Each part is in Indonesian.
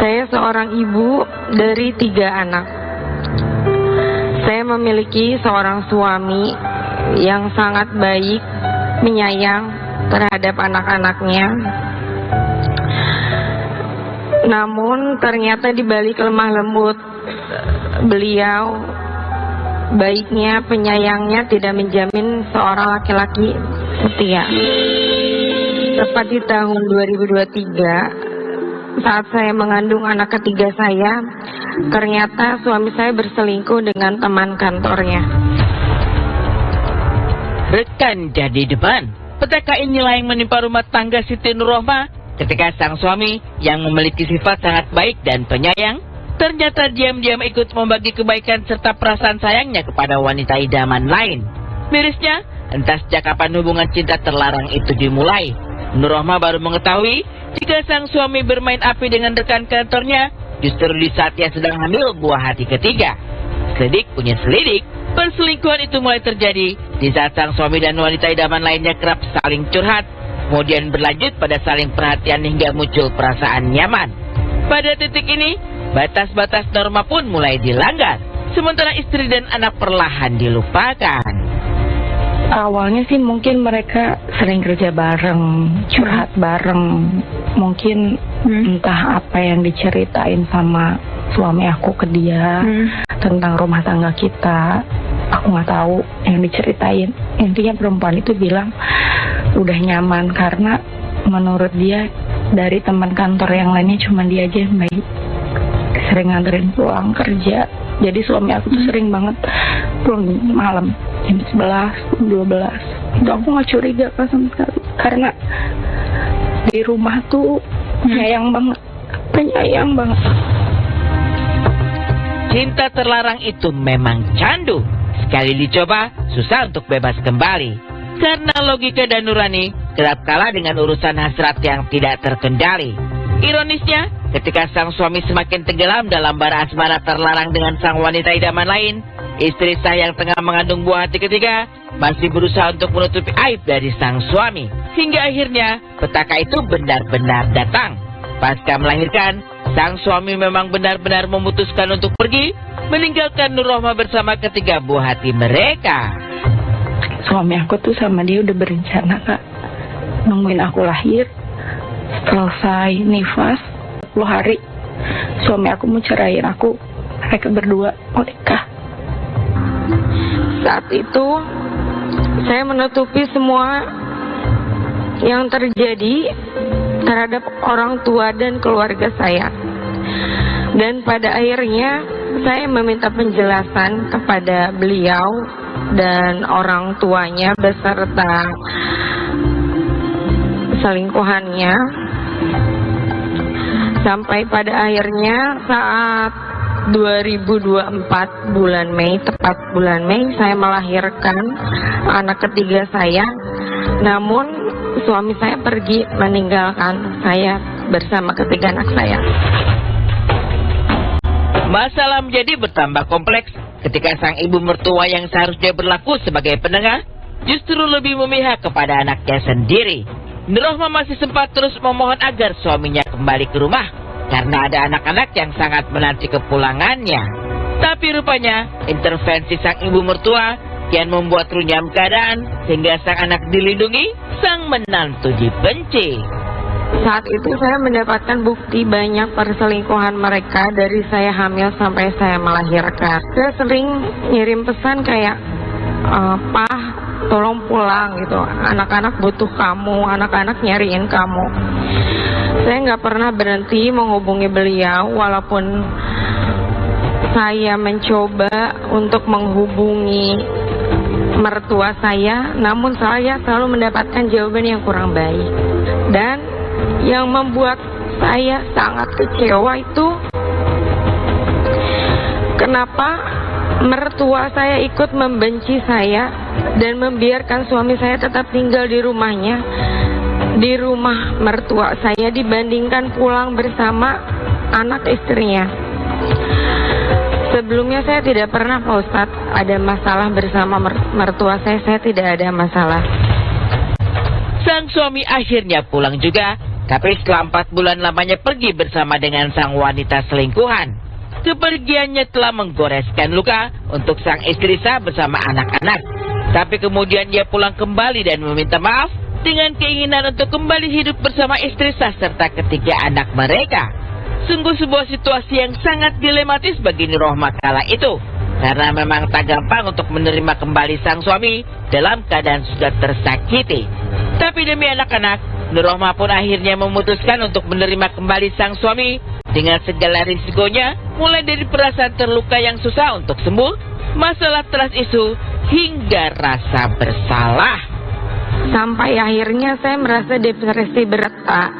Saya seorang ibu dari 3 anak. Saya memiliki seorang suami yang sangat baik, menyayang terhadap anak-anaknya. Namun ternyata di balik lemah lembut beliau, baiknya, penyayangnya tidak menjamin seorang laki-laki setia. Tepat di tahun 2023, saat saya mengandung anak ketiga saya, ternyata suami saya berselingkuh dengan teman kantornya. Rekan jadi depan, petaka inilah yang menimpa rumah tangga Siti Nurrohmah ketika sang suami yang memiliki sifat sangat baik dan penyayang ternyata diam-diam ikut membagi kebaikan serta perasaan sayangnya kepada wanita idaman lain. Mirisnya, entah sejak kapan hubungan cinta terlarang itu dimulai. Nurrohmah baru mengetahui jika sang suami bermain api dengan rekan kantornya justru di saat ia sedang hamil buah hati ketiga. Selidik punya selidik, perselingkuhan itu mulai terjadi di saat sang suami dan wanita idaman lainnya kerap saling curhat, kemudian berlanjut pada saling perhatian hingga muncul perasaan nyaman. Pada titik ini, batas-batas norma pun mulai dilanggar, sementara istri dan anak perlahan dilupakan. Awalnya sih mungkin mereka sering kerja bareng, curhat bareng. Mungkin entah apa yang diceritain sama suami aku ke dia tentang rumah tangga kita. Aku nggak tahu yang diceritain. Intinya perempuan itu bilang udah nyaman karena menurut dia dari teman kantor yang lainnya cuma dia aja yang baik. Sering nganterin pulang kerja. Jadi suami aku tuh sering banget pulang malam jam 11, 12. Itu aku gak curiga sama sekali. Karena di rumah tuh penyayang banget. Cinta terlarang itu memang candu. Sekali dicoba, susah untuk bebas kembali. Karena logika dan nurani kerap kalah dengan urusan hasrat yang tidak terkendali. Ironisnya, ketika sang suami semakin tenggelam dalam bara asmara terlarang dengan sang wanita idaman lain, istri saya yang tengah mengandung buah hati ketiga masih berusaha untuk menutupi aib dari sang suami. Hingga akhirnya, petaka itu benar-benar datang. Pasca melahirkan, sang suami memang benar-benar memutuskan untuk pergi, meninggalkan Nurrohmah bersama ketiga buah hati mereka. Suami aku tuh sama dia udah berencana, Kak. Nungguin aku lahir, selesai nifas 10 hari, suami aku mau ceraiin aku. Mereka berdua mau nikah. Saat itu saya menutupi semua yang terjadi terhadap orang tua dan keluarga saya. Dan pada akhirnya saya meminta penjelasan kepada beliau dan orang tuanya beserta selingkuhannya. Sampai pada akhirnya saat 2024 bulan Mei, tepat bulan Mei, saya melahirkan anak ketiga saya. Namun suami saya pergi meninggalkan saya bersama ketiga anak saya. Masalah menjadi bertambah kompleks ketika sang ibu mertua yang seharusnya berlaku sebagai penengah justru lebih memihak kepada anaknya sendiri. Nurrohmah masih sempat terus memohon agar suaminya kembali ke rumah karena ada anak-anak yang sangat menanti kepulangannya. Tapi rupanya intervensi sang ibu mertua kian membuat runyam keadaan sehingga sang anak dilindungi, sang menantu dibenci. Saat itu saya mendapatkan bukti banyak perselingkuhan mereka dari saya hamil sampai saya melahirkan. Saya sering ngirim pesan kayak, "Pah, tolong pulang," gitu. "Anak-anak butuh kamu, anak-anak nyariin kamu." Saya nggak pernah berhenti menghubungi beliau, walaupun saya mencoba untuk menghubungi mertua saya, namun saya selalu mendapatkan jawaban yang kurang baik. Dan yang membuat saya sangat kecewa itu kenapa mertua saya ikut membenci saya dan membiarkan suami saya tetap tinggal di rumahnya, di rumah mertua saya, dibandingkan pulang bersama anak istrinya. Sebelumnya saya tidak pernah, Pak Ustadz, ada masalah bersama mertua saya tidak ada masalah. Sang suami akhirnya pulang juga Tapi setelah 4 bulan lamanya pergi bersama dengan sang wanita selingkuhan, kepergiannya telah menggoreskan luka untuk sang istri sah bersama anak-anak. Tapi kemudian dia pulang kembali dan meminta maaf dengan keinginan untuk kembali hidup bersama istri sah serta ketiga anak mereka. Sungguh sebuah situasi yang sangat dilematis bagi Nur Rohmah kala itu. Karena memang tak gampang untuk menerima kembali sang suami dalam keadaan sudah tersakiti. Tapi demi anak-anak, Nur Rohmah pun akhirnya memutuskan untuk menerima kembali sang suami dengan segala risikonya, mulai dari perasaan terluka yang susah untuk sembuh, masalah trust isu, hingga rasa bersalah. Sampai akhirnya saya merasa depresi berat, Pak.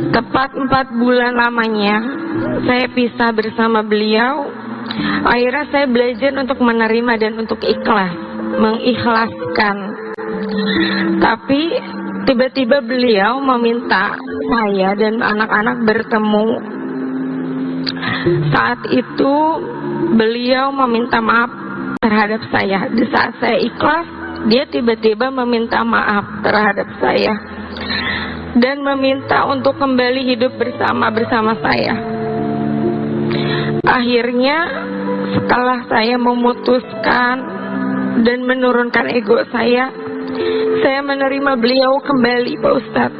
Tepat 4 bulan lamanya saya pisah bersama beliau. Akhirnya saya belajar untuk menerima dan untuk ikhlas, mengikhlaskan. Tapi tiba-tiba beliau meminta saya dan anak-anak bertemu. Saat itu beliau meminta maaf terhadap saya. Di saat saya ikhlas, dia tiba-tiba meminta maaf terhadap saya dan meminta untuk kembali hidup bersama saya. Akhirnya setelah saya memutuskan dan menurunkan ego saya menerima beliau kembali, Pak Ustadz.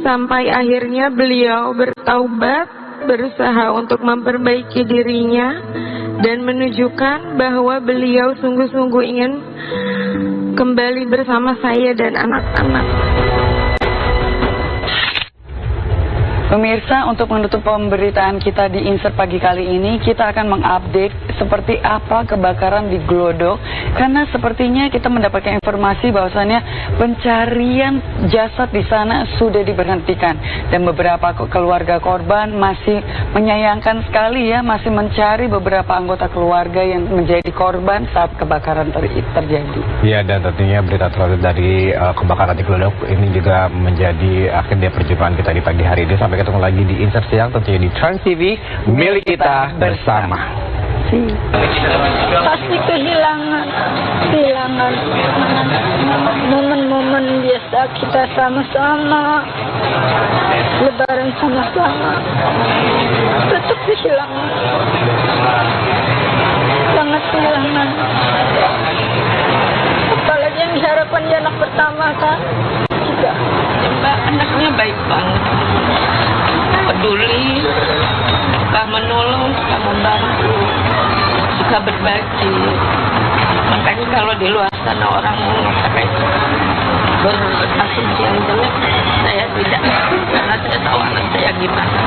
Sampai akhirnya beliau bertaubat, berusaha untuk memperbaiki dirinya dan menunjukkan bahwa beliau sungguh-sungguh ingin kembali bersama saya dan anak-anak. Pemirsa, untuk menutup pemberitaan kita di Insert Pagi kali ini, kita akan mengupdate seperti apa kebakaran di Glodok. Karena sepertinya kita mendapatkan informasi bahwasannya pencarian jasad di sana sudah diberhentikan. Dan beberapa keluarga korban masih menyayangkan sekali ya, masih mencari beberapa anggota keluarga yang menjadi korban saat kebakaran terjadi. Iya, dan tentunya berita terbaru dari kebakaran di Glodok ini juga menjadi akhirnya perjumpaan kita di pagi hari ini. Sampai ketemu lagi di Insert Siang tentunya di Trans TV, milik kita bersama. Pasti kehilangan momen-momen biasa kita sama-sama, lebaran sama-sama, tetap kehilangan, sangat kehilangan. Apalagi yang harapan dia anak pertama kan juga. Mbak, anaknya baik banget, peduli, suka menolong, suka membantu, suka berbagi. Makanya kalau di luar sana orang mengatakan berasumsi yang jelek, saya tidak, karena saya tahu anak saya gimana.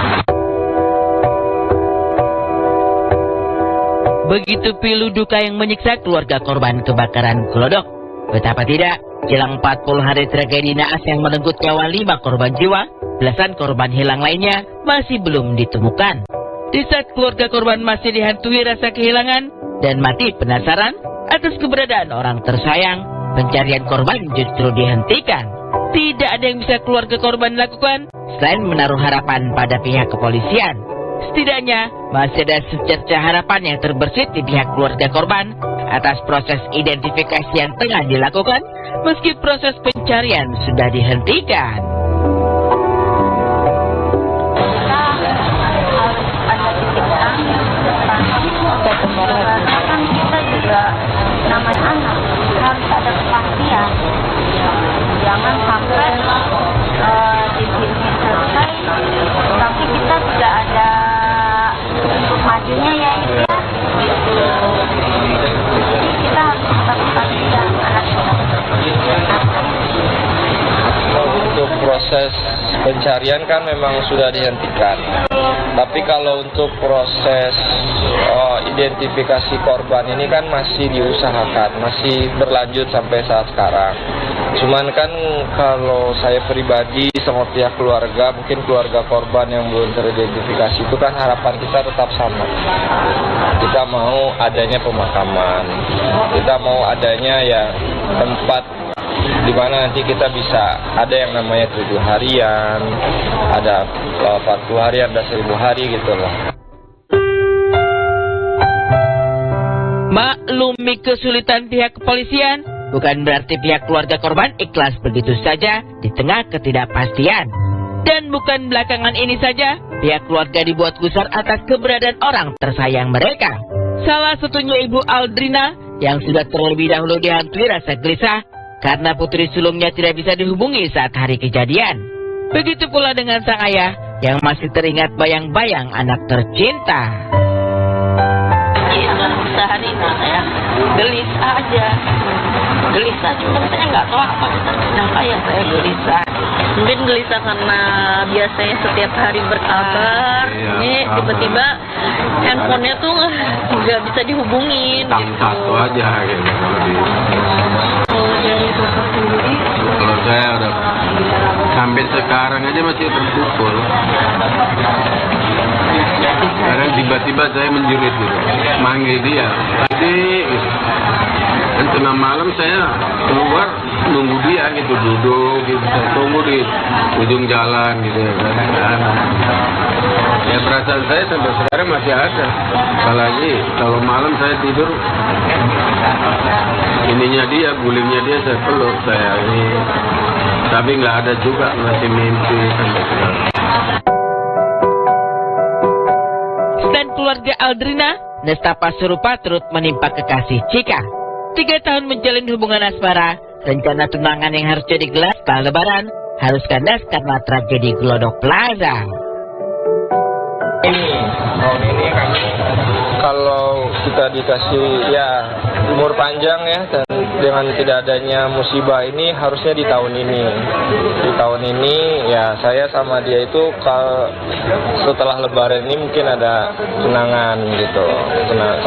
Begitu pilu duka yang menyiksa keluarga korban kebakaran Glodok. Betapa tidak, jelang 40 hari tragedi naas yang merenggut nyawa 5 korban jiwa, belasan korban hilang lainnya masih belum ditemukan. Di saat keluarga korban masih dihantui rasa kehilangan dan mati penasaran atas keberadaan orang tersayang, pencarian korban justru dihentikan. Tidak ada yang bisa keluarga korban lakukan selain menaruh harapan pada pihak kepolisian. Setidaknya masih ada secerca harapan yang terbersit di pihak keluarga korban atas proses identifikasi yang tengah dilakukan meski proses pencarian sudah dihentikan. Kan kita juga namanya anak harus ada kepastian, jangan sampai di sini selesai tapi kita tidak ada untuk majunya ya itu ya. Jadi kita harus tetap kepastian anak kita. Untuk proses pencarian kan memang sudah dihentikan. Tapi kalau untuk proses identifikasi korban ini kan masih diusahakan, masih berlanjut sampai saat sekarang. Cuman kan kalau saya pribadi sama pihak keluarga, mungkin keluarga korban yang belum teridentifikasi itu kan harapan kita tetap sama. Kita mau adanya pemakaman, kita mau adanya ya tempat di mana nanti kita bisa ada yang namanya 7 harian, ada 40 harian, ada 1000 hari gitu loh. Maklumi kesulitan pihak kepolisian, bukan berarti pihak keluarga korban ikhlas begitu saja di tengah ketidakpastian. Dan bukan belakangan ini saja, pihak keluarga dibuat gusar atas keberadaan orang tersayang mereka. Salah satunya Ibu Aldrina yang sudah terlebih dahulu dihantui rasa gelisah karena putri sulungnya tidak bisa dihubungi saat hari kejadian. Begitu pula dengan sang ayah yang masih teringat bayang-bayang anak tercinta. Iya, sehari ini saya gelisah aja. Gelisah, cuma saya nggak tahu apa kenapa ya saya gelisah. Mungkin gelisah karena biasanya setiap hari berkabar, ini tiba-tiba handphonenya tuh nggak bisa dihubungin. Satu aja gitu. Kalau saya udah sampai sekarang aja masih terpukul. Karena tiba-tiba saya menjerit gitu, manggil dia, adik. Dan tengah malam saya keluar nunggu dia gitu, duduk gitu, saya tunggu di ujung jalan gitu kan. Ya perasaan saya sampai sekarang masih ada. Apalagi kalau malam saya tidur, ininya dia, gulingnya dia saya peluk, saya ini. Tapi nggak ada juga, masih mimpi sampai sekarang. Dan keluarga Aldrina, nestapa serupa turut menimpa kekasih Cika. 3 tahun menjalin hubungan asmara, rencana tunangan yang harusnya digelar setelah lebaran harus kandas karena tragedi Glodok Plaza. Tahun ini kan kalau kita dikasih ya umur panjang ya, dan dengan tidak adanya musibah ini harusnya di tahun ini. Di tahun ini ya saya sama dia itu setelah lebaran ini mungkin ada tunangan gitu.